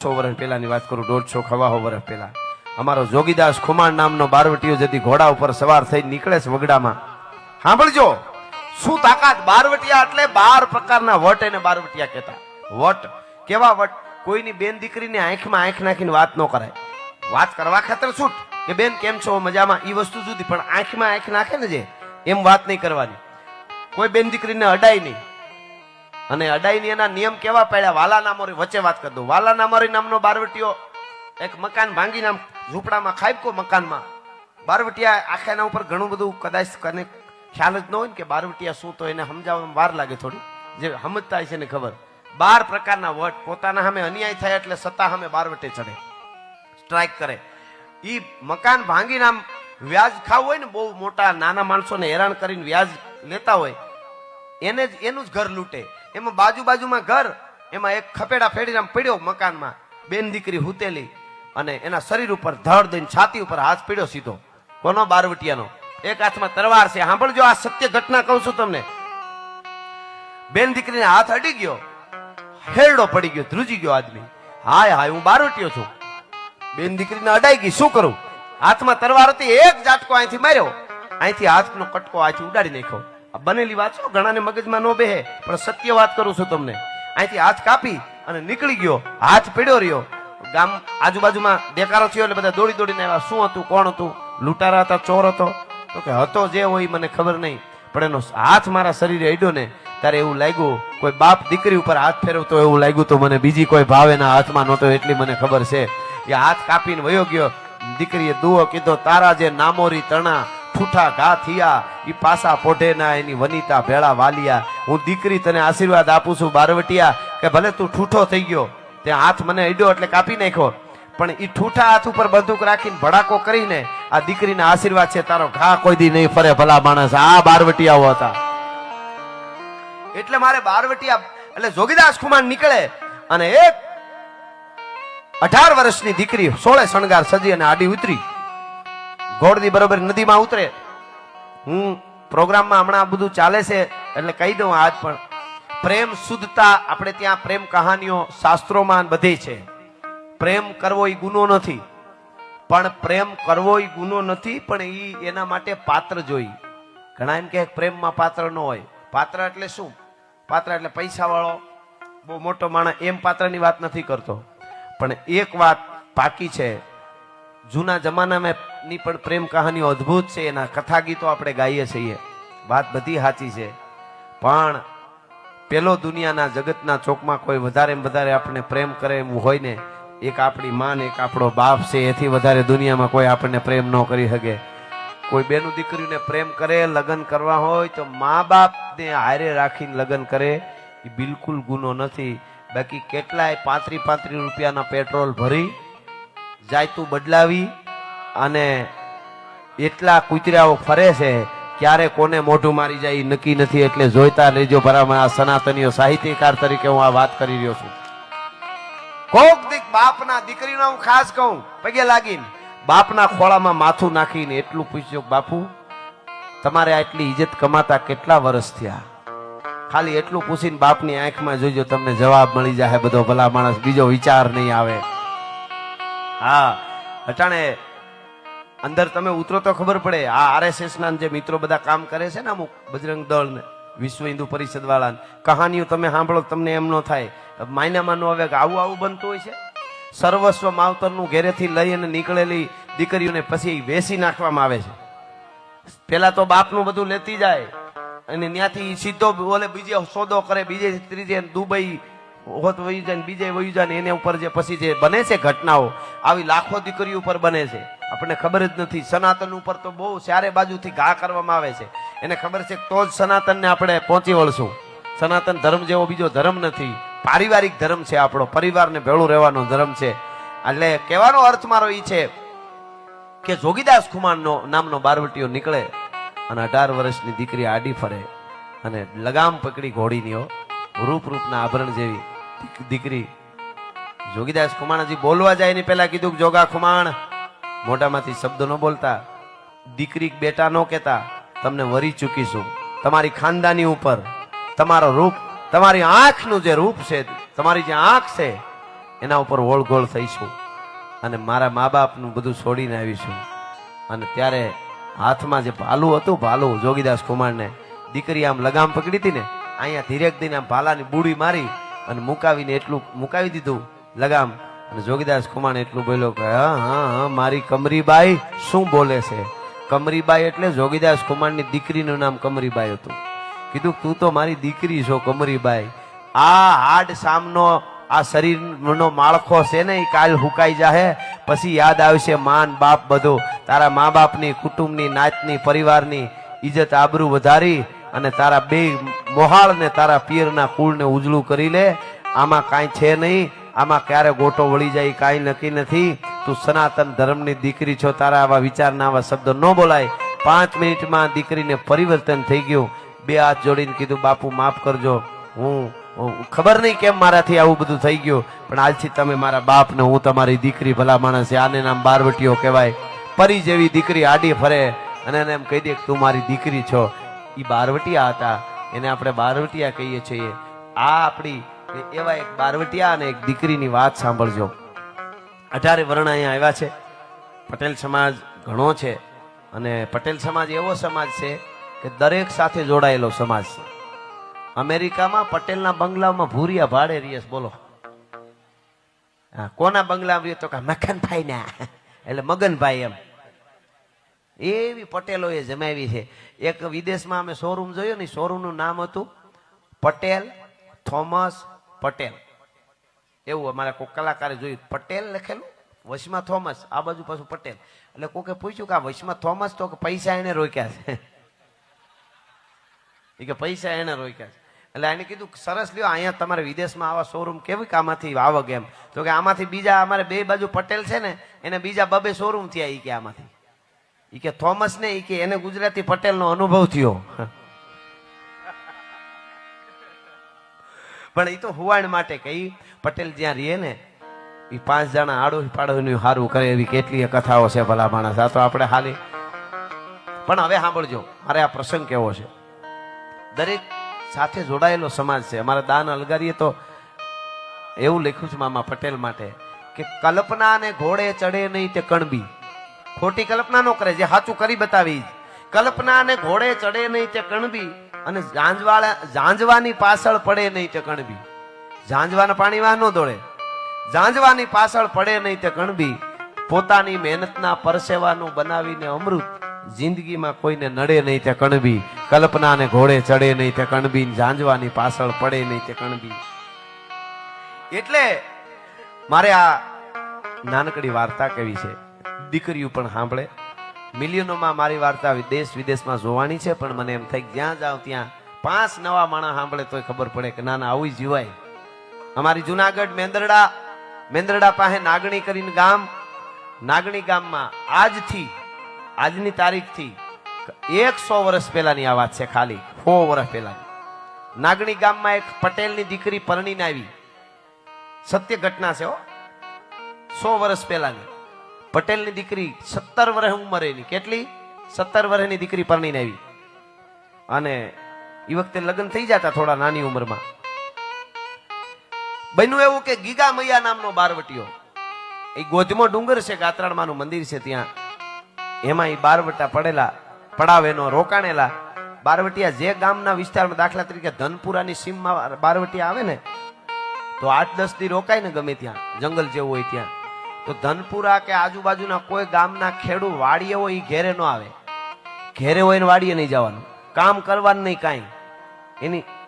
100 વર્ષ પહેલાની વાત કરું, 150 વર્ષ પહેલા અમારો જોગીદાસ ખુમાણ નામનો બારવટીયો જતી ઘોડા ઉપર સવાર થઈ નીકળે છે વગડામાં. સાંભળજો શું તાકાત! બારવટિયા એટલે 12 પ્રકારના વટ એને બારવટિયા કહેતા. વટ કેવા વટ? કોઈની બેન દીકરીને આંખમાં આંખ નાખીને વાત ન કરાય. વાત કરવા ખાતર છૂટ કે બેન કેમ છો, મજામાં, એ વસ્તુ જુદી, પણ આંખમાં આંખ નાખે ને જે, એમ વાત નહીં કરવાની. કોઈ બેન દીકરીને અડાય નહીં. અને અડાઈની એના નિયમ કેવા પાડ્યા? વાલા નામોરી, વચ્ચે વાત કરી દઉં. વાલા નામોરી નામનો બારવટીયો એક મકાન ભાંગીને આમ ઝૂંપડામાં ખાઈકો મકાનમાં. બારવટિયા આખા એના ઉપર ઘણું બધું કદાચ કને ખ્યાલ જ ન હોય ને કે બારવટિયા શું, તો એને સમજાવવામાં વાર લાગે થોડી. જે સમજતા હોય છે ને ખબર. 12 પ્રકારના વટ. પોતાના સામે અન્યાય થાય એટલે સત્તા સામે બારવટે ચડે, સ્ટ્રાઇક કરે. ઈ મકાન ભાંગીને આમ વ્યાજ ખાવું હોય ને, બહુ મોટા નાના માણસોને હેરાન કરીને વ્યાજ લેતા હોય, એને જ એનું જ ઘર લૂંટે. એમાં બાજુમાં ઘર, એમાં એક ખપેડા ફેડીને આમ પડ્યો મકાનમાં, બેન દીકરી હુતેલી, અને એના શરીર ઉપર ધડ દઈને છાતી ઉપર હાથ પડ્યો સીધો. કોનો? બારવટિયાનો. એક હાથમાં તરવાર છે. સાંભળજો, આ સત્ય ઘટના કહું છું તમને. બેન દીકરીને હાથ અડી ગયો, હેરડો પડી ગયો, ધ્રુજી ગયો આદમી. હાય હાય, હું બારવટિયો છું. બેન દીકરીને અડાઈ ગઈ, શું કરું? હાથમાં તરવાર હતી, એક ઝાટકો અહીંથી માર્યો, અહીંથી હાથનો કટકો અહીંથી ઉડાડી નાખ્યો. બનેલી વાત છો, ઘણાને મગજમાં ન બેહે, પણ સત્ય વાત કરું છું તમને. અહીંથી હાથ કાપી અને નીકળી ગયો. હાથ પડ્યો રહ્યો. ગામ આજુબાજુમાં દેકારો થયો એટલે બધા દોડી દોડીને આવ્યા. શું હતું? કોણ હતું? લૂંટારા હતા? ચોર હતો? તો કે હતો, જે હોય મને ખબર નહીં, પણ એનો હાથ મારા શરીરે અડ્યો ને ત્યારે એવું લાગ્યું કોઈ બાપ દીકરી ઉપર હાથ ફેરવતો એવું લાગ્યું. તો મને બીજી કોઈ ભાવ એના હાથમાં નહોતો, એટલી મને ખબર છે. એ હાથ કાપીને વયો ગયો. દીકરીએ દુઓ કીધો, તારા જે નામોરી તણા ઠૂઠા ઘા થયા, ઈ પાસા પોઢે ના એની વનિતા ભેળા વાલિયા. હું દીકરી તને આશીર્વાદ આપું છું બારવટિયા, કે ભલે તું ઠૂઠો થઈ ગયો, તે હાથ મને અડ્યો એટલે કાપી નાખ્યો, પણ ઈ ઠૂઠા હાથ ઉપર બંદૂક રાખીને ભડાકો કરીને આ દીકરીના આશીર્વાદ છે, તારો ઘા કોઈ દી નહીં ફરે. ભલા માણસ, આ બારવટિયાઓ હતા. એટલે મારે બારવટિયા એટલે જોગીદાસ ખુમાણ નીકળે અને એક 18 વર્ષની દીકરી 16 શણગાર સજી અને આડી ઉતરી ઘોડની બરોબર નદીમાં ઉતરે. હું પ્રોગ્રામમાં હમણાં બધું ચાલે છે એટલે કહી દઉં આજ પણ. પ્રેમ શુદ્ધતા, આપણે ત્યાં પ્રેમ કહાનીઓ શાસ્ત્રોમાં બધી છે. પ્રેમ કરવો એ ગુનો નથી, પણ પ્રેમ કરવો એ ગુનો નથી, પણ એ એના માટે પાત્ર જોઈ. ઘણા એમ કે પ્રેમમાં પાત્ર ન હોય. પાત્ર એટલે શું? પાત્ર એટલે પૈસા વાળો બહુ મોટો માણસ, એમ પાત્રની વાત નથી કરતો. પણ એક વાત પાકી છે, જૂના જમાનામાં ની પણ પ્રેમ કહાનીઓ અદ્ભુત છે. એના કથા ગીતો આપણે ગાઈએ છીએ, વાત બધી સાચી છે. પણ પેલો દુનિયાના જગતના ચોકમાં કોઈ વધારે આપણને પ્રેમ કરે એમ હોય ને, એક આપણી માં ને એક આપણો બાપ છે. એથી વધારે દુનિયામાં કોઈ આપણને પ્રેમ ન કરી શકે. કોઈ બેનું દીકરીને પ્રેમ કરે, લગ્ન કરવા હોય તો મા બાપ ને હારે રાખીને લગ્ન કરે, એ બિલકુલ ગુનો નથી. બાકી કેટલાય 35 રૂપિયાના પેટ્રોલ ભરી જાયતું બદલાવી અને એટલા કૂતરાઓ ફરે છે, ક્યારે કોને મોઢું મારી જાય નક્કી નથી. એટલે જોઈતા લેજો બરાબર. આ સનાતનીઓ સાહિત્યકાર તરીકે હું આ વાત કરી રહ્યો છું. કોક દીક બાપના દીકરીનો હું ખાસ કહું, પગે લાગીને બાપના ખોળામાં માથું નાખીને એટલું પૂછ્યો, બાપુ તમારે આટલી ઇજ્જત કમાતા કેટલા વર્ષ થયા? ખાલી એટલું પૂછીને બાપની આંખમાં જોજો, તમને જવાબ મળી જાય બધો. ભલા માણસ, બીજો વિચાર નહીં આવે. હા, અટાણે અંદર તમે ઉતરો તો ખબર પડે. આ RSS ના જે મિત્રો બધા કામ કરે છે ને, અમુક બજરંગ દળ ને વિશ્વ હિન્દુ પરિષદ વાળા કહાનીઓ તમે સાંભળો, તમને એમ ન થાય માયનામાં ન આવે કે આવું બનતું હોય છે. સર્વસ્વ માવતરનું ઘેરેથી લઈ અને નીકળેલી દીકરીઓને પછી વેસી નાખવામાં આવે છે. પેલા તો બાપનું બધું લેતી જાય અને ત્યાંથી સીધો બોલે બીજે સોદો કરે, બીજે ત્રીજે દુબઈ હોત વહી જાય, બીજે વહી જાય. એને ઉપર જે પછી જે બને છે ઘટનાઓ, આવી લાખો દીકરીઓ ઉપર બને છે, આપણને ખબર જ નથી. સનાતન ઉપર તો બહુ ચારે બાજુથી ઘા કરવામાં આવે છે. એને ખબર છે તો જ સનાતનને આપણે પહોંચી વળશું. સનાતન ધર્મ જેવો બીજો ધર્મ નથી. પારિવારિક ધર્મ છે આપણો, પરિવારને ભેળું રહેવાનો ધર્મ છે. એટલે કહેવાનો અર્થ મારો એ છે કે જોગીદાસ ખુમાણનો નામનો બારવટીયો નીકળે અને 18 વર્ષની દીકરી આડી ફરે અને લગામ પકડી ઘોડીની, રૂપના આભરણ જેવી દીકરી. જોગીદાસ ખુમાણજી બોલવા જાય એની પહેલા કીધું કે જોગા ખુમાણ, મોઢામાંથી શબ્દ ન બોલતા, દીકરી બેટા ન કહેતા, તમને વરી ચૂકીશું. તમારી ખાનદાની ઉપર તમારો રૂપ, તમારી આંખનું જે રૂપ છે, તમારી જે આંખ છે એના ઉપર ઓળઘોળ થઈશું અને મારા મા બાપનું બધું છોડીને આવીશું. અને ત્યારે હાથમાં જે ભાલું હતું, ભાલું જોગીદાસ કુમારને દીકરી આમ લગામ પકડી હતી ને, અહીંયા ધીરેક દઈને આમ ભાલાની બુડી મારી અને મુકાવીને એટલું મુકાવી દીધું લગામ. અને જોગીદાસ કુમાર એટલું બોલ્યો કે હા હા હા મારી કમરીબાઈ શું બોલે છે. કમરીબાઈ એટલે જોગીદાસ કુમારની દીકરીનું નામ કમરીબાઈ હતું. કીધું તું તો મારી દીકરી છો કમરીબાઈ. આ હાડ સામનો આ શરીરનો માળખો છે ને એ કાલ હુકાઈ જાહે, પછી યાદ આવશે માન બાપ બધું. તારા મા બાપની, કુટુંબની, નાતની, પરિવારની ઇજ્જત આબરૂ વધારી અને તારા બે મોહાળ ને તારા પિયરના કુળને ઉજળું કરી લે. આમાં કાંઈ છે નહીં, આમાં ક્યારે ગોટો વળી જાય કાંઈ નક્કી નથી. તું સનાતન ધર્મની દીકરી છો, તારા આવા વિચારના આવા શબ્દો ન બોલાય. 5 મિનિટમાં દીકરીને પરિવર્તન થઈ ગયું. 2 હાથ જોડીને કીધું બાપુ માફ કરજો, હું ખબર નહીં કેમ મારાથી આવું બધું થઈ ગયું, પણ આજથી તમે મારા બાપ ને હું તમારી દીકરી ભલા માણસ છે. આને નામ બારવટીઓ કહેવાય. પરી જેવી દીકરી આડી ફરે અને એને એમ કહી દે કે તું મારી દીકરી છો. એ બારવટિયા હતા, એને આપણે બારવટિયા કહીએ છીએ. આ આપણી એવા એક બારવટિયા અને એક દીકરીની વાત સાંભળજો. 18 વર્ણ અહીંયા આવ્યા છે. પટેલ સમાજ ઘણો છે અને પટેલ સમાજ એવો સમાજ છે કે દરેક સાથે જોડાયેલો સમાજ છે. અમેરિકામાં પટેલના બંગલામાં ભૂરિયા ભાડે રહીએ. બોલો કોના બંગલામાં રહીએ તો કે મખનભાઈ ના એટલે મગનભાઈ એમ. એવી પટેલો એ જમાવી છે. એક વિદેશમાં અમે શોરૂમ જોયો ને, શોરૂમનું નામ હતું પટેલ થોમસ પટેલ. એવું અમારા કોઈ કલાકારે જોયું, પટેલ લખેલું વશમાં થોમસ, આ બાજુ પાછું પટેલ. એટલે કોકે પૂછ્યું કે આ વશમાં થોમસ તો કે પૈસા એને રોક્યા છે. એ કે પૈસા એને રોક્યા છે. એટલે એને કીધું સરસ લ્યો, અહીંયા તમારે વિદેશમાં આવા શોરૂમ કેવી આમાંથી આવક એમ. તો કે આમાંથી બીજા અમારે 2 બાજુ પટેલ છે ને એને બીજા 2 શોરૂમ થયા. એ કે આમાંથી એ કે થોમસ ને એ કે એને ગુજરાતી પટેલ નો અનુભવ થયો. પણ એ તો હુવાણ માટે કઈ પટેલ જ્યાં રહે ને એ 5 જણા આડોશી પાડોશીનું સારું કરે એવી કેટલીય કથાઓ છે ભલા માણસ. આ તો આપણે હાલી. પણ હવે સાંભળજો, મારે આ પ્રસંગ કેવો છે. દરેક સાથે જોડાયેલો સમાજ છે. અમારા દાન અલગારીએ તો એવું લખ્યું છે મામા પટેલ માટે કે કલ્પના ને ઘોડે ચડે નહીં તે કણબી. ખોટી કલ્પના ન કરે, જે સાચું કરી બતાવી. કલ્પના ને ઘોડે ચડે નહીં તે કણબી અને ઝાંઝવાની પાછળ પડે નહીં તે કણબી. ઝાંઝવાના પાણી વાહ ન દોડે. ઝાંઝવાની પાછળ પડે નહીં તે કણબી. પોતાની મહેનતના પરસેવાનું બનાવીને અમૃત જિંદગીમાં કોઈને નડે નહીં તે કણબી. કલ્પનાને ઘોડે ચડે નહીં તે કણબી, ઝાંઝવાની પાછળ પડે નહીં તે કણબી. એટલે મારે આ નાનકડી વાર્તા કેવી છે, દીકરીઓ પણ સાંભળે. મિલિયનોમાં મારી વાર્તા દેશ વિદેશમાં જોવાની છે, પણ મને એમ થાય જ્યાં જાવ ત્યાં 5 નવા માણસ સાંભળે તોય ખબર પડે કે ના ના આવું જીવાય. અમારી જુનાગઢ મેંદરડા પાસે નાગણી કરીને ગામ, નાગણી ગામમાં આજની તારીખથી 100 વર્ષ પહેલાની આ વાત છે. ખાલી 100 વર્ષ પહેલાની નાગણી ગામમાં એક પટેલની દીકરી પરણીને આવી. સત્ય ઘટના છે. 100 વર્ષ પહેલાની પટેલની દીકરી 17 વર્ષ ઉંમરેની, કેટલી 17 વર્ષની દીકરી પરણીને આવી. અને એ વખતે લગ્ન થઈ જતા થોડા નાની ઉંમરમાં. બન્યું એવું કે ગીગા મૈયા નામનો બારવટીયો, એ ગોધમો ડુંગર છે, ગાત્રાળમાનું મંદિર છે ત્યાં, એમાં એ બારવટા પડેલા પડાવેનો રોકાણેલા. બારવટિયા જે ગામના વિસ્તારમાં, દાખલા તરીકે ધનપુરાની સીમમાં બારવટિયા આવે ને તો 8-10 દી રોકાય ને ગમે ત્યાં, જંગલ જેવું હોય ત્યાં. તો ધનપુરા કે આજુબાજુના કોઈ ગામના ખેડૂ વાડીએ હોય એ ઘેરે ન આવે. ઘેરે હોય ને વાડીએ નહીં જવાનું, કામ કરવાનું નહીં કાંઈ.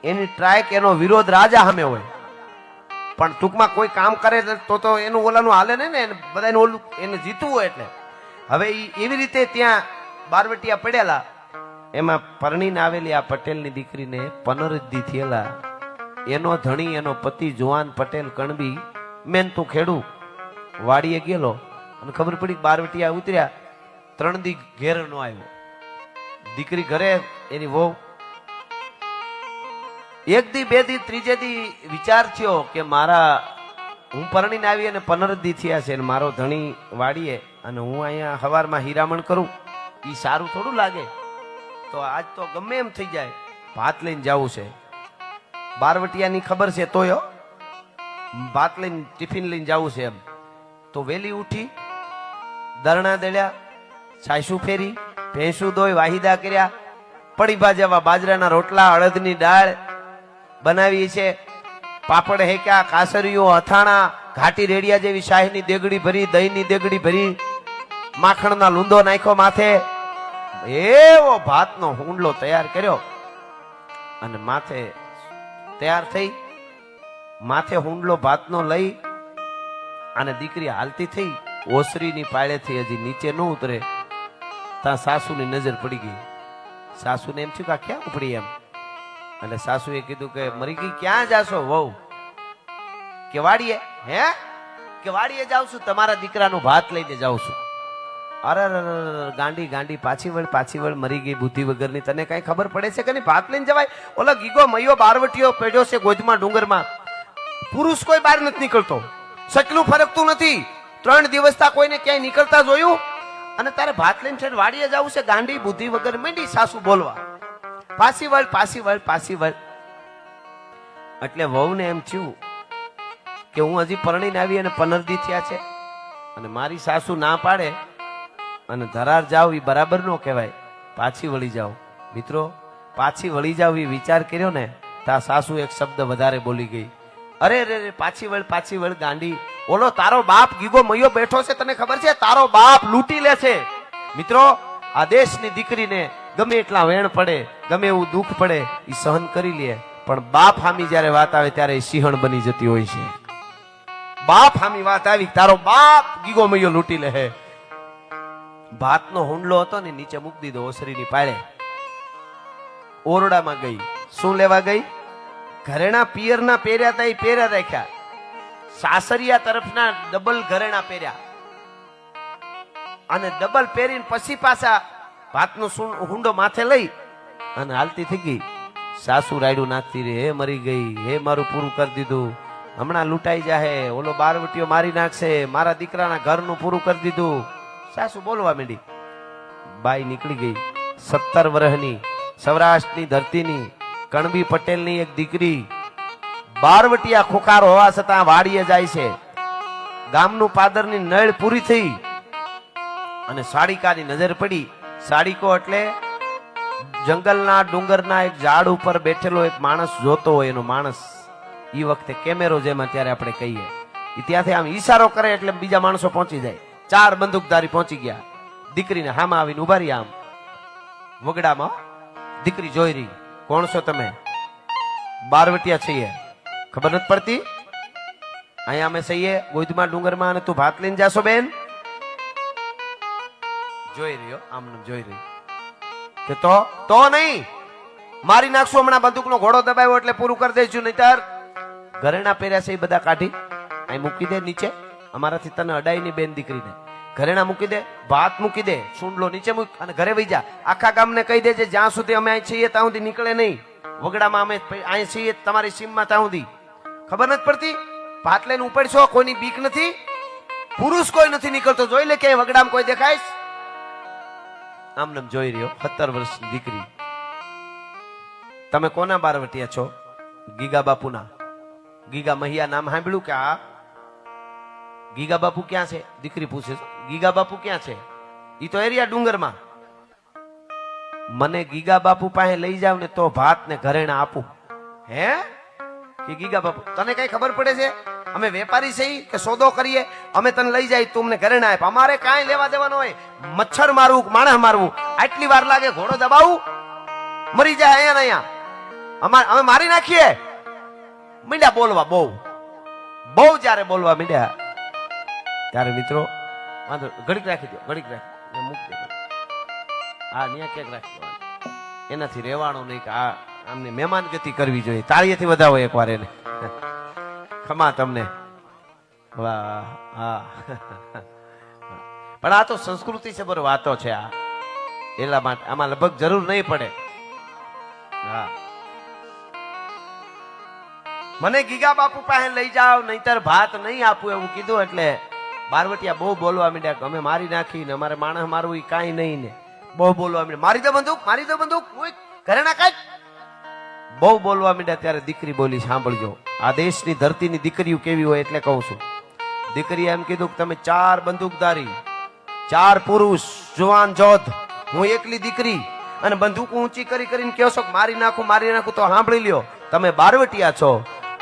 એની ટ્રાયક, એનો વિરોધ રાજા સામે હોય. પણ ટૂંકમાં કોઈ કામ કરે તો એનું ઓલાનું હાલે ને, બધાને ઓલું એને જીતવું હોય. એટલે હવે એવી રીતે ત્યાં બારવટિયા પડેલા. એમાં પરણીને આવેલી આ પટેલની દીકરીને 15 દી થયેલા. એનો ધણી, એનો પતિ જુવાન પટેલ કણબી મહેનતું ખેડૂ વાડીએ ગયેલો અને ખબર પડી બારવટિયા ઉતર્યા, 3 દી ઘેર નો આવ્યો. દીકરી ઘરે, એની વહુ. 1 દી 2 દી 3જે દી વિચાર થયો કે હું પરણીને આવી અને 15 દી થયા છે, મારો ધણી વાડીએ અને હું અહીંયા હવારમાં હીરામણ કરું, એ સારું થોડું લાગે. તો આજ તો ગમે એમ થઈ જાય, ભાત લઈને જવું છે. બારવટિયાની ખબર છે તોય ભાત લઈને ટિફિન લઈને જવું છે એમ. તો વેલી ઉઠી, દરણા દળ્યા, છાયસું ફેરી, ભેંસું દોઈ, વાહિદા કર્યા, પડીભા જેવા બાજરાના રોટલા, અડદની દાળ બનાવી છે, પાપડ હેક્યા, કાસરીઓ, અથાણા, ઘાટી રેડિયા જેવી શાહીની દેગડી ભરી, દહીંની દેગડી ભરી, માખણના લૂંદો નાખ્યો માથે, એવો ભાતનો હુંડલો તૈયાર કર્યો અને માથે તૈયાર થઈ, માથે હુંડલો ભાતનો લઈ અને દીકરી હાલતી થઈ. ઓસરીની પાળેથી હજી નીચે ન ઉતરે ત્યાં સાસુની નજર પડી ગઈ. સાસુને એમ થયું કે આ ક્યાં ઉપડી એમ. એટલે સાસુએ કીધું કે મરી ગઈ, ક્યાં જાશો વહુ? કે વાડીએ. હે? કે વાડીએ જાઉં છું, તમારા દીકરાનું ભાત લઈને જાઉં છું. અરે ગાંડી ગાંડી, પાછી વળ, મરી ગઈ બુદ્ધિ વગરની. તને કઈ ખબર પડે છે કે નહીં? ભાત લઈને જવાય? ઓલો ગીગો મૈયો બારવટીયો પેડ્યો છે ગોજમાં ડુંગરમાં, પુરુષ કોઈ બહાર નથી નીકળતો, સકલું ફરકતું નથી. 3 દિવસતા કોઈને ક્યાંય નીકળતા જોયું? અને તારે ભાત લઈને છે વાડીએ જવું છે? ગાંડી બુદ્ધિ વગર માંડી સાસુ બોલવા, પાછી વળ. એટલે વહુને એમ થયું કે હું હજી પરણીને આવી અને 15 દી થયા છે અને મારી સાસુ ના પાડે અને ધરાર જાવ એ બરાબર નો કહેવાય. પાછી વળી જાવ. મિત્રો, પાછી વળી જાવ એ વિચાર કર્યો ને તા સાસુ એક શબ્દ વધારે બોલી ગઈ. અરે રે, પાછી વળ ગાંડી. ઓલો તારો બાપ ગીગો મૈયો બેઠો છે, તને ખબર છે? તારો બાપ લૂંટી લે છે. મિત્રો, આ દેશની દીકરીને ગમે એટલા વેણ પડે, ગમે એવું દુઃખ પડે, એ સહન કરી લે, પણ બાપ હામી જયારે વાત આવે ત્યારે એ સિંહણ બની જતી હોય છે. બાપ હામી વાત આવી, તારો બાપ ગીગો મૈયો લૂંટી લે. ભાતનો હુંડલો હતો ને નીચે મૂકી દીધો ઓસરીની પાળે. ઓરડામાં ગઈ. શું લેવા ગઈ? ઘરેણા પિયરના પહેર્યા હતા એ પહેર્યા રાખ્યા, સાસરિયા તરફના ડબલ ઘરેણા પહેર્યા અને ડબલ પહેરીને પછી પાછા ભાતનો હુંડો માથે લઈ અને હાલતી થઈ ગઈ. સાસુ રાયડું નાખતી રે, હે મરી ગઈ, હે મારું પૂરું કરી દીધું, હમણાં લૂંટાઈ જાહે, ઓલો બારવટીયો મારી નાખશે, મારા દીકરાના ઘરનું પૂરું કરી દીધું. સાસુ બોલવા માંડી. બાઈ નીકળી ગઈ. 17 વર્ષની સૌરાષ્ટ્રની ધરતીની કણબી પટેલની એક દીકરી બારવટિયા ખોખાર હોવા છતાં વાડીએ જાય છે. ગામનું પાદરની નળ પૂરી થઈ અને સાડિકાની નજર પડી. સાડિકો એટલે જંગલના ડુંગરના એક ઝાડ ઉપર બેઠેલો એક માણસ જોતો હોય એનો માણસ. એ વખતે કેમેરો જેમ અત્યારે આપણે કહીએ, ત્યાંથી આમ ઈશારો કરે એટલે બીજા માણસો પહોંચી જાય. 4 બંદૂકધારી પહોંચી ગયા. દીકરીને હામાં આવીને ઉભા રહી. આમ વગડામાં દીકરી જોઈ રહી. કોણ છો તમે? બારવટિયા છીએ. ખબર નથી પડતી? અહીંયા અમે સહીએ ગોધમાં ડુંગરમાં અને તું ભાત લઈને જાશો બેન? જોઈ રહ્યો, આમ જોઈ રહી કે તો નહીં, મારી નાખશું હમણાં. બંદૂકનો ઘોડો દબાવ્યો એટલે પૂરું કરી દઈશું, નહીતર ઘરેણા પહેર્યા છે એ બધા કાઢી અહીં મૂકી દે નીચે. અમારાથી તને અડાઈ ની બેન દીકરીને ઘરેણા મૂકી દે, ભાત મૂકી દે, સુંડલો નીચે મૂક અને ઘરે વહી જા. આખા ગામને કહી દેજે જ્યાં સુધી અમે અહીં છીએ ત્યાં સુધી નીકળે નહીં. વગડામાં અમે અહીં છીએ તમારી સીમમાં ત્યાં સુધી. ખબર નથી પડતી? ભાત લઈને ઉપડશો, કોઈની બીક નથી, પુરુષ કોઈ નથી નીકળતો. જોઈ લે કે વગડામાં કોઈ દેખાય? આમ નામ જોઈ રહ્યો. 17 વર્ષની દીકરી. તમે કોના બારવટિયા છો? ગીગા બાપુના. ગીગા મહિયા નામ સાંભળ્યું કે? આ ગીગા બાપુ ક્યાં છે? દીકરી પૂછે છે. ગીગા બાપુ ક્યાં છે? ઈ તો એરિયા ડુંગરમાં. મને ગીગા બાપુ પાસે લઈ જાવ ને તો ભાત ને ઘરેણા આપું. હે? કે ગીગા બાપુ તને કઈ ખબર પડે છે? અમે વેપારી છીએ કે સોદો કરીએ? અમે તને લઈ જાય તું અમને ઘરેણા આપ. અમારે કાંઈ લેવા દેવાનો હોય? મચ્છર મારવું, માણસ મારવું, આટલી વાર લાગે? ઘોડો દબાવું, મરી જાય અહીંયા ને અહીંયા. અમે મારી નાખીએ. મીંડ્યા બોલવા, બહુ જયારે બોલવા મીંડ્યા ત્યારે મિત્રો વાંધો ઘડીક રાખી દો, ઘડીક રાખી મૂકી દો. હા, ન્યા ક્યાંક રાખી દો. એનાથી રહેવાનું નહીં કે આ આમને મહેમાન ગતિ કરવી જોઈએ. તાળીએથી વધાવો એકવાર એને. ખમા તમને. વાહ. હા, પણ આ તો સંસ્કૃતિ છે, બરો વાતો છે આ. એટલા માટે આમાં લગભગ જરૂર નહીં પડે. હા, મને ગીગા બાપુ પાસે લઈ જાવ નહીતર ભાત નહીં આપું એવું કીધું. એટલે બારવટિયા બહુ બોલવા માંડ્યા. અમે મારી નાખીને અમારે માણસ મારવું એ કાંઈ નહીં ને. બહુ બોલવા માંડ્યા. મારી દો બંદૂક, મારી દો બંદૂક, ઘરે ના કાંઈ બહુ બોલવા માંડ્યા. ત્યારે દીકરી બોલી, સાંભળજો. આ દેશની ધરતીની દીકરીઓ કેવી હોય એટલે કહું છું. દીકરીએ એમ કીધું કે તમે 4 બંદૂકધારી, 4 પુરુષ, જુવાન જોધ, હું એકલી દીકરી, અને બંદૂક ઊંચી કરીને કહો છો મારી નાખું તો સાંભળી લ્યો, તમે બારવટિયા છો,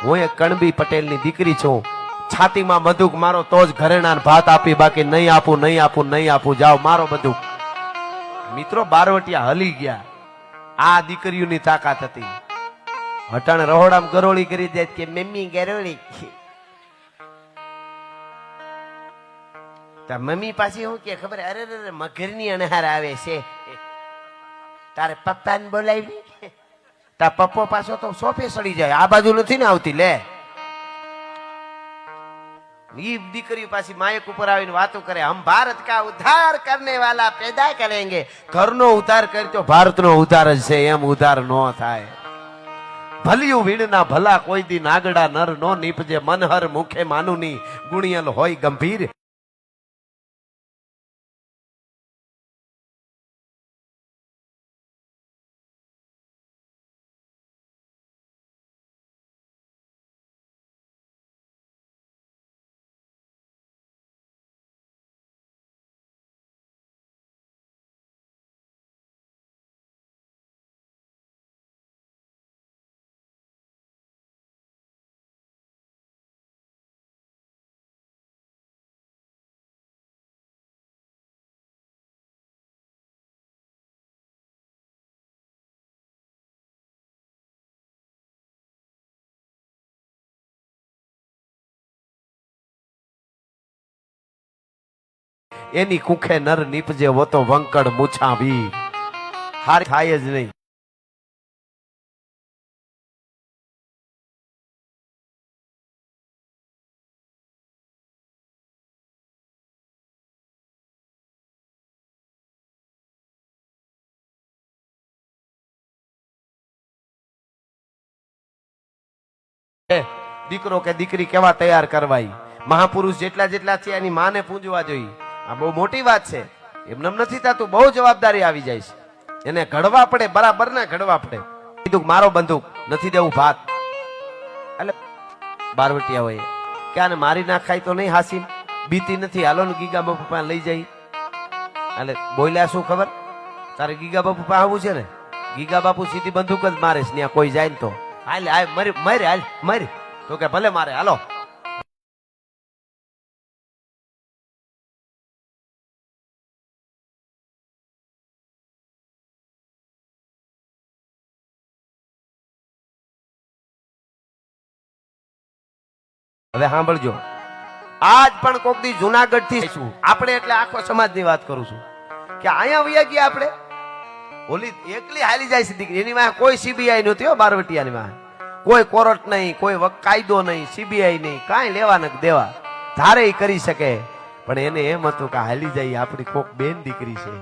હું એક કણબી પટેલની દીકરી છું. છાતીમાં બંદૂક મારો તો જ ઘરેણાને ભાત આપી, બાકી નહીં આપું, જાઓ મારો બંદૂક. મિત્રો બારવટિયા હલી ગયા. આ દીકરીઓની તાકાત હતી. હટાણ રહોડામાં ગરોળી કરી દે કે મમ્મી ગરોળી. મમ્મી પાછી શું કે ખબર, અરે મગરની અનહાર આવે છે, તારે પપ્પાને બોલાવી. તાર પપ્પો પાછો તો સોફે સડી જાય, આ બાજુ નથી ને આવતી. લે ઈ દીકરી પાછી માયક ઉપર આવીને વાતો કરે, હમ ભારત કા ઉદ્ધાર કરને વાલા પેદા કરેંગે. ઘરનો ઉદ્ધાર કરતો ભારતનો ઉદ્ધાર જ છે, એમ ઉદ્ધાર નો થાય. ભલિયું વીણના ભલા કોઈ દી નાગડા નર નો નીપજે, મનહર મુખે માનુની ગુણિયલ હોય ગંભીર. એની કુખે નર નીપજે, વો તો વંકડ મૂછા વીર. હાર થાય જ નહીં. દીકરો કે દીકરી કેવા તૈયાર કરવાય, મહાપુરુષ જેટલા છે એની માને પૂજવા જોઈએ. આ બહુ મોટી વાત છે. એમને નથી થતું, બહુ જવાબદારી આવી જાય છે. એને ઘડવા પડે, બરાબર ના ઘડવા પડે. કીધું મારો બંદૂક નથી દેવું ભાત. એટલે બારવટિયા હોય કે આને મારી નાખાય તો નહીં, હાસી બીતી નથી, હાલો ને ગીગા બાપુ પાસે લઈ જાય. એટલે બોલ્યા શું ખબર, તારે ગીગા બાપુ પાસે આવવું છે ને, ગીગા બાપુ સીધી બંદૂક જ મારે છે. ત્યાં કોઈ જાય ને તો હાલ મારી તો કે ભલે મારે, હાલો. હવે સાંભળજો, આજ પણ કોક દી જુનાગઢ થી આપણે, એટલે આખો સમાજ ની વાત કરું છું, કે અહીંયા વયા ગયા આપણે. ઓલી એકલી હાલી જાય છે દીકરી, એની માં કોઈ સીબીઆઈ નહોતી હો. બારવટિયાની માં કોઈ કોર્ટ નહીં, કોઈ કાયદો નહીં, સીબીઆઈ નહીં, કાંઈ લેવા નથી દેવા. ધારે કરી શકે, પણ એને એમ હતું કે હાલી જાય આપણી કોક બેન દીકરી છે.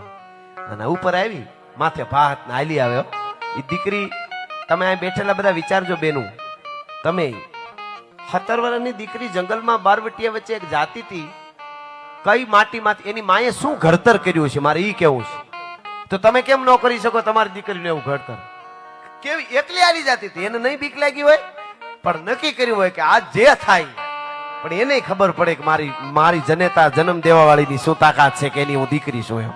અને ઉપર આવી માથે ભાત હાલી આવ્યો. એ દીકરી, તમે અહીં બેઠેલા બધા વિચારજો બેનું, તમે 17 વર્ષની દીકરી જંગલમાં બારવટિયા વચ્ચે એક જાતિ હતી, કઈ માટીમાંથી એની માએ શું ઘડતર કર્યું છે, મારે ઈ કેવું છે. તો તમે કેમ ન કરી શકો તમારી દીકરીને એવું ઘડતર? કેવી એકલી આવી જતી હતી, એને નહીં બીક લાગી હોય, પણ નક્કી કર્યું હોય કે આ જે થાય, પણ એને ખબર પડે કે મારી જનેતા જન્મ દેવા વાળીની શું તાકાત છે, કે એની હું દીકરી છું. એમ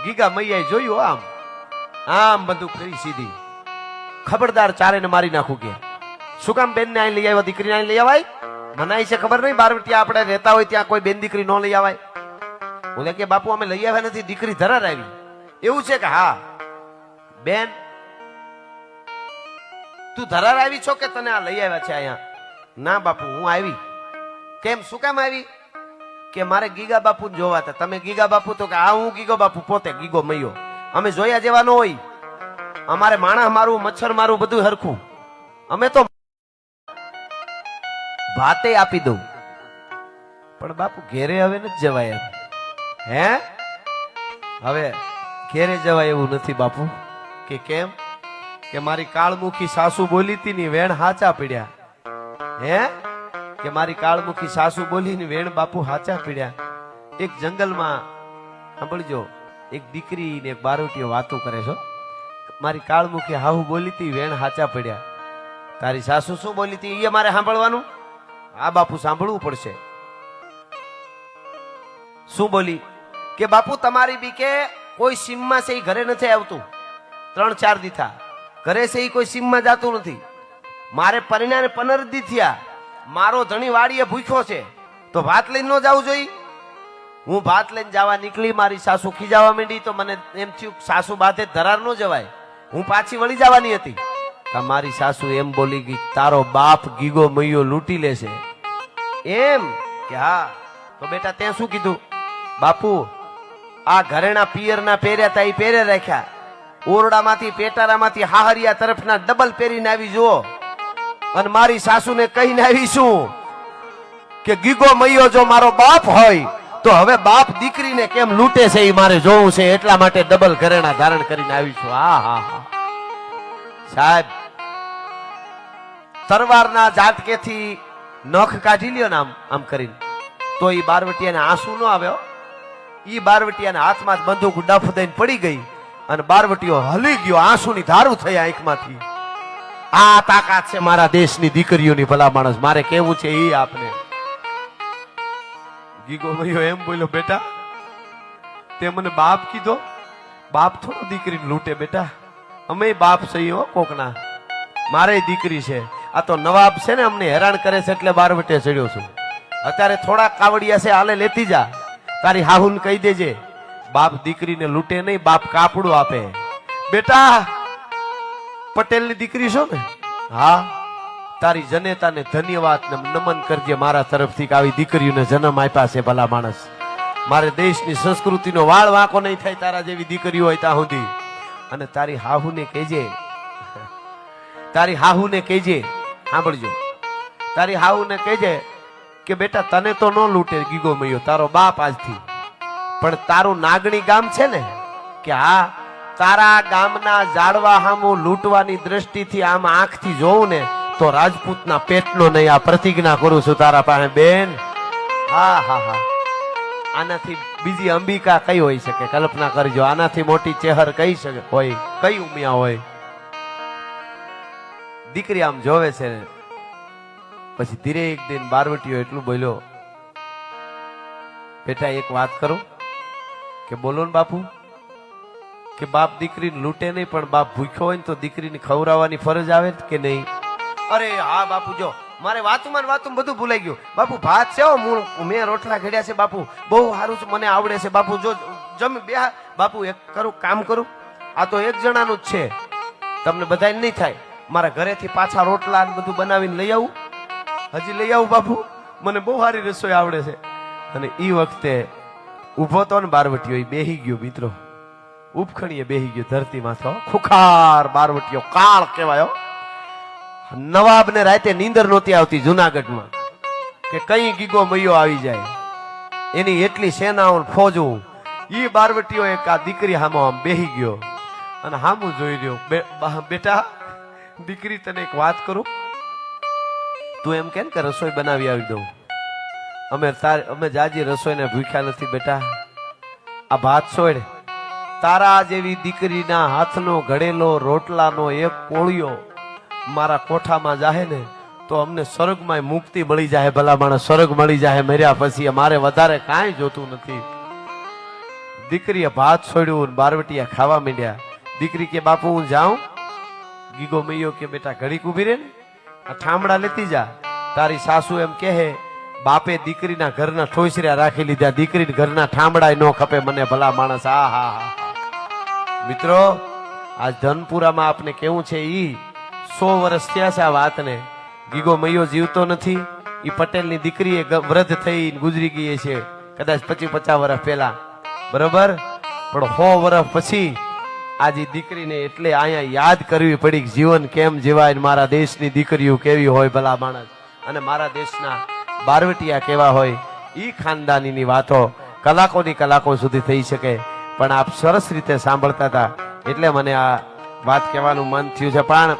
ગીગા મૈયાએ જોયું, આમ બંદૂક કરી સીધી, ખબરદાર ચારેને મારી નાખું કે. શું કામ બેન ને લઈ આવ્યા, દીકરીને લઈ આવાય? મનાય છે ખબર નહીં, બારવટિયા આપણે રહેતા હોય ત્યાં કોઈ બેન દીકરી ન લઈ આવાય. બોલે કે બાપુ અમે લઈ આવ્યા નથી, દીકરી ધરાર આવી. એવું છે કે હા બેન તું ધરાર આવી છો કે તને આ લઈ આવ્યા છે અહીંયા? ના બાપુ હું આવી. કેમ, શું કામ આવી? કે મારે ગીગા બાપુ જોવા હતા. તમે ગીગા બાપુ? તો કે હા હું ગીગો બાપુ, પોતે ગીગો મૈયો. અમે જોયા જેવા ન હોય, અમારે માણસ મારું, મચ્છર મારું બધું હરખું. અમે તો ભાતે આપી દઉં, પણ બાપુ ઘેરે હવે નથી જવાય એમ. હે હવે ઘેરે જવાય એવું નથી બાપુ. કે કેમ? કે મારી કાળમુખી સાસુ બોલી હતી ની વેણ હાચા પડ્યા. હે કે મારી કાળમુખી સાસુ બોલી ની વેણ બાપુ હાચા પડ્યા. એક જંગલમાં સાંભળજો, એક દીકરી ને એક બારવટીઓ વાતો કરે છો. મારી કાળમુખી હાહુ બોલી હતી, વેણ હાચા પડ્યા. તારી સાસુ શું બોલી હતી એ મારે સાંભળવાનું? હા બાપુ, સાંભળવું પડશે. શું બોલી? કે બાપુ તમારી બી કે કોઈ સીમમાં છે ઈ ઘરે નથી આવતું. 3-4 દી થા ઘરે છે ઈ કોઈ સીમમાં જાતું નથી. મારે પરિણામે 15 દી થયા. મારો ધણી વાડીએ ભૂખ્યો છે તો ભાત લઈને ન જવું જોઈએ? હું ભાત લઈને જવા નીકળી, મારી સાસુ ખીજાવા માંડી તો મને એમ થયું સાસુ બાધે ધરાર ન જવાય. હું પાછી વળી જવાની હતી. મારી સાસુ એમ બોલી ગઈ, તારો બાપ ગીગો મૈયો લૂંટી લેશે. એમ કે હા. તો બેટા તે શું કીધું? બાપુ આ ઘરેણા પિયરના પહેર્યા તા એ પહેરે રાખ્યા. ઓરડામાંથી પેટારામાંથી હાહરિયા તરફના ડબલ પહેરીને આવી જુઓ. અને મારી સાસુને કહીને આવીશું કે ગીગો મૈયો જો મારો બાપ હોય તો હવે બાપ દીકરીને કેમ લૂંટે છે એ મારે જોવું છે, એટલા માટે ડબલ ઘરેણા ધારણ કરીને આવીશું. હા હા હા સાહેબ, તરવારના ઝાટકેથી નખ કાઢી લ્યો ને આમ કરીને તો ઈ બારવટિયાને આંસુ ન આવ્યો. ઈ બારવટિયાના હાથમાં બંદૂક ડફ દઈને પડી ગઈ અને બારવટીયો હલી ગયો, આંસુની ધારું થઈ આંખમાંથી. આ તાકાત છે મારા દેશની દીકરીઓની. ભલા માણસ, મારે કેવું છે ઈ આપને. ગીગો મૈયો એમ બોલ્યો, બેટા તે મને બાપ કીધો? બાપ થોડો દીકરીને લૂંટે બેટા, અમે બાપ છીએ હો કોકના. મારે દીકરી છે. આ તો નવાબ છે ને અમને હેરાન કરે છે એટલે બારવટે ચડ્યો છું. અત્યારે થોડા કાવડિયા છે, હાલે લેતી જા. તારી હાહુને કહી દેજે બાપ દીકરીને લૂંટે નહીં, બાપ કાપડું આપે. બેટા પટેલની દીકરી છો ને? હા. તારી જનેતાને ધન્યવાદ ને નમન કરજે મારા તરફથી કે આવી દીકરીઓને જન્મ આપ્યા છે. ભલા માણસ, મારે દેશની સંસ્કૃતિનો વાળ વાંકો નહીં થાય તારા જેવી દીકરીઓ હોય ત્યાં સુધી. અને તારી હાહુને કહેજે, તારી હાહુને કહેજે, સાંભળજો, તારી હાહુને કહેજે કે બેટા તને તો ન લૂંટે ગીગો મૈયો, તારો બાપ આજથી. પણ તારું નાગણી ગામ છે ને, કે હા, તારા ગામના ઝાડવા હામું લૂંટવાની દ્રષ્ટિથી આમ આંખથી જોઉં ને તો રાજપૂતના પેટનો નહીં. આ પ્રતિજ્ઞા કરું છું તારા પાસે બેન. હા હા હા, આનાથી બીજી અંબિકા કઈ હોઈ શકે? કલ્પના કરજો, આનાથી મોટી ચેહર કઈ શકે હોય? કઈ ઉમિયા હોય? દીકરી આમ જોવે છે ને પછી ધીરે એક દિન બારવટીયો એટલું બોલ્યો, બેટા એક વાત કરું? કે બોલો ને બાપુ. કે બાપ દીકરીને લૂંટે નહીં, પણ બાપ ભૂખ્યો હોય ને તો દીકરીને ખવડાવવાની ફરજ આવે કે નહીં? અરે હા બાપુ, જો મારે વાતુમાં બધું ભૂલાઈ ગયું. બાપુ ભાત છે, મેં રોટલા ઘડ્યા છે બાપુ, બહુ સારું છે, મને આવડે છે બાપુ. જો જમ બે બાપુ એક કરું કામ કરું, આ તો એક જણાનું જ છે, તમને બધાને નહીં થાય. મારા ઘરેથી પાછા રોટલા બધું બનાવીને લઈ આવું, હજી લઈ આવું બાપુ, મને બહુ સારી રસોઈ આવડે છે. અને એ વખતે ઉભો તો ને બારવટીયો, એ બેહી ગયો મિત્રો, ઉપખણીએ બેહી ગયો ધરતીમાં. તો ખુખાર બારવટીયો, કાળ કહેવાયો. નવાબ ને રાતે નીંદર નહોતી આવતી જુનાગઢમાં કે કઈ ગીગો મૈયો આવી જાય. એની એટલી સેનાઓ ફોજો. ઈ બારવટીયો એક આ દીકરી હામો આમ બેહી ગયો અને હામું જોઈ રહ્યો. બેટા દીકરી તને એક વાત કરું, તું એમ કે રસોઈ બનાવી આવી દઉં? અમે જાજી રસોઈને ભૂખ્યા નથી બેટા. આ ભાત છોડ, તારા જેવી દીકરીના હાથનો ઘડેલો રોટલાનો એક કોળિયો મારા કોઠામાં જાહે ને તો અમને સ્વર્ગમાં મુક્તિ મળી જાય. ભલા માણસ, સ્વર્ગ મળી જાય મર્યા પછી. મારે વધારે કાંઈ જોતું નથી. દીકરીએ ભાત છોડ્યું, બારવટીયા ખાવા માંડ્યા. દીકરી કે બાપુ હું જાઉં? ગીગો મૈયો કે બેટા ઘડીક ઉભી રે ને, આ ઠામડા લેતી જા. તારી સાસુ એમ કહે, બાપે દીકરીના ઘરના ઠોસર્યા રાખી લીધા, દીકરી ઘરના ઠામડા ન ખપે મને. ભલા માણસ, હા હા હા મિત્રો, આ ધનપુરામાં આપને કેવું છે, ઈ 100 વર્ષ થયા છે આ વાતને. ગીગો મૈયો જીવતો નથી. ઈ પટેલની દીકરી વૃદ્ધ થઈ ગુજરી ગઈ છે, કદાચ 25-50 વર્ષ પહેલા, બરોબર. પણ 100 વર્ષ પછી આજે દીકરીને એટલે અહીંયા યાદ કરવી પડી કે જીવન કેમ જીવાય, મારા દેશની દીકરીઓ કેવી હોય ભલા માણસ, અને મારા દેશના બારવટિયા કેવા હોય. ઈ ખાનદાનીની વાતો કલાકોની કલાકો સુધી થઈ શકે, પણ આપ સરસ રીતે સાંભળતા હતા એટલે મને આ વાત કહેવાનું મન થયું છે. પણ